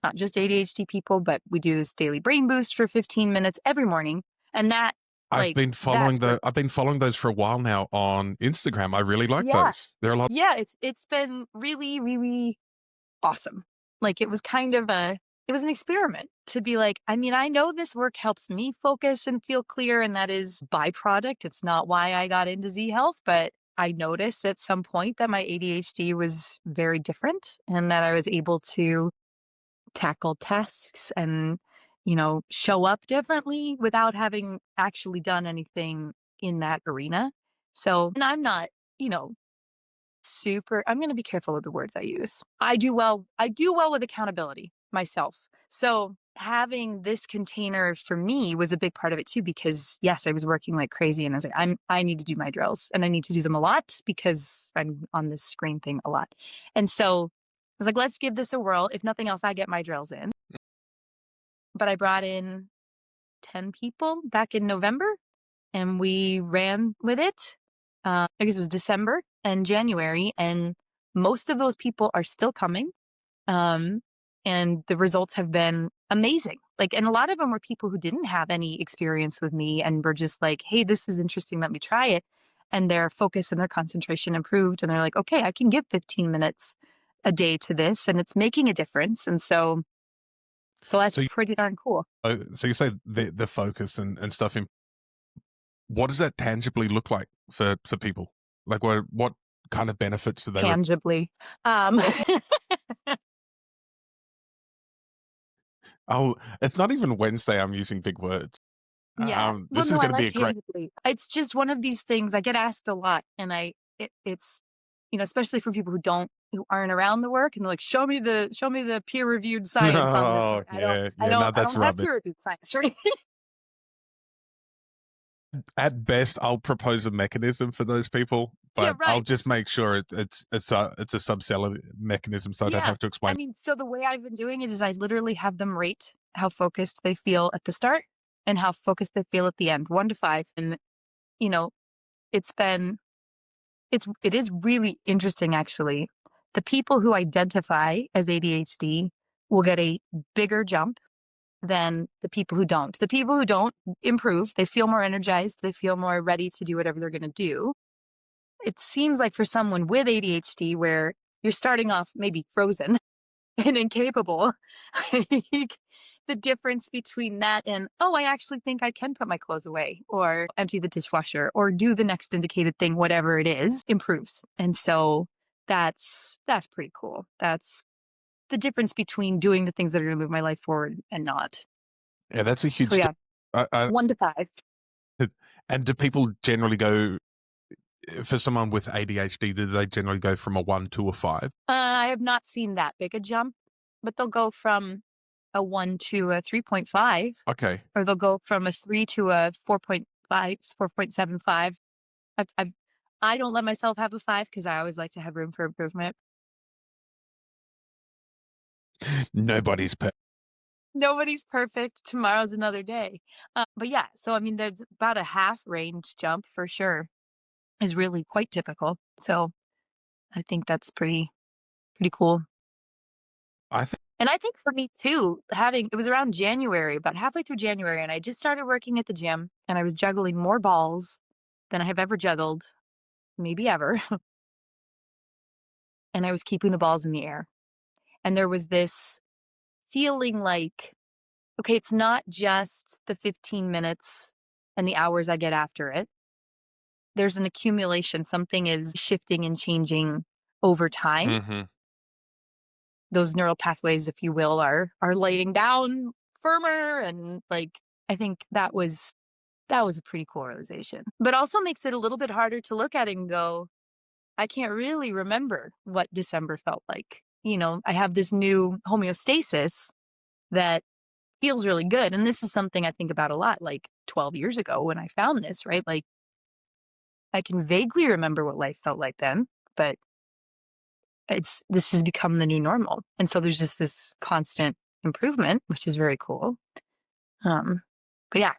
It's not just ADHD people, but we do this daily brain boost for 15 minutes every morning. And that, I've like, been that's following great. I've been following those for a while now on Instagram. I really like Yeah. those. They're a lot. Yeah. It's been really, really awesome. Like, it was kind of it was an experiment to be like, I mean, I know this work helps me focus and feel clear, and that is byproduct. It's not why I got into Z Health, but I noticed at some point that my ADHD was very different and that I was able to tackle tasks and, show up differently without having actually done anything in that arena. So, and I'm not, you know, I'm going to be careful with the words I use. I do well with accountability myself. So having this container for me was a big part of it too, because yes, I was working like crazy and I was like, I need to do my drills and I need to do them a lot because I'm on this screen thing a lot. And so I was like, let's give this a whirl. If nothing else, I get my drills in. But I brought in 10 people back in November and we ran with it. I guess it was December and January, and most of those people are still coming. Um, and the results have been amazing. Like, and a lot of them were people who didn't have any experience with me and were just like, hey, this is interesting. Let me try it. And their focus and their concentration improved. And they're like, okay, I can give 15 minutes a day to this and it's making a difference. And so that's So, pretty darn cool. so you say the focus and stuff. What does that tangibly look like for people? Like what kind of benefits do they? Tangibly. Um, Oh, it's not even Wednesday. I'm using big words. Yeah. Well, This is no, I going to be like a great. tangibly. It's just one of these things I get asked a lot, and it's especially from people who aren't around the work, and they're like, show me the peer reviewed science on this. Oh I don't, yeah, I yeah. don't, No, I that's don't have rubbish. peer reviewed science, right? At best, I'll propose a mechanism for those people, Yeah, but I'll right. just make sure it's a subcellular mechanism, so I don't Yeah. have to I explain. mean, so the way I've been doing it is I literally have them rate how focused they feel at the start and how focused they feel at the end, 1 to 5, and you know, it's been it is really interesting, actually. The people who identify as ADHD will get a bigger jump than the people who don't. The people who don't improve, they feel more energized, they feel more ready to do whatever they're going to do. It seems like for someone with ADHD, where you're starting off maybe frozen and incapable, the difference between that and, oh, I actually think I can put my clothes away or empty the dishwasher or do the next indicated thing, whatever it is, improves. And so that's pretty cool. That's the difference between doing the things that are going to move my life forward and not. Yeah, that's a So huge. yeah, I, 1 to 5. and do people generally go for someone with ADHD? Do they generally go from a 1 to a 5? I have not seen that big a jump, but they'll go from a 1 to a 3.5, Okay. or they'll go from a 3 to a 4.5, 4.75. I've I don't let myself have a 5 because I always like to have room for improvement. Nobody's pet. Nobody's perfect. Tomorrow's another day. But yeah, so I mean, there's about a half range jump for sure is really quite typical. So I think that's pretty cool. I think. And I think for me too, having it was around January, about halfway through January, and I just started working at the gym and I was juggling more balls than I have ever juggled, maybe ever. And I was keeping the balls in the air. And there was this feeling like, okay, it's not just the 15 minutes and the hours I get after it. There's an accumulation. Something is shifting and changing over time. Mhm. Those neural pathways, if you will, are laying down firmer. And like, I think that was a pretty cool realization. But also makes it a little bit harder to look at it and go, I can't really remember what December felt like. I have this new homeostasis that feels really good. And this is something I think about a lot, like 12 years ago when I found this, right? Like, I can vaguely remember what life felt like then, but this has become the new normal. And so there's just this constant improvement, which is very cool. Um, but yeah,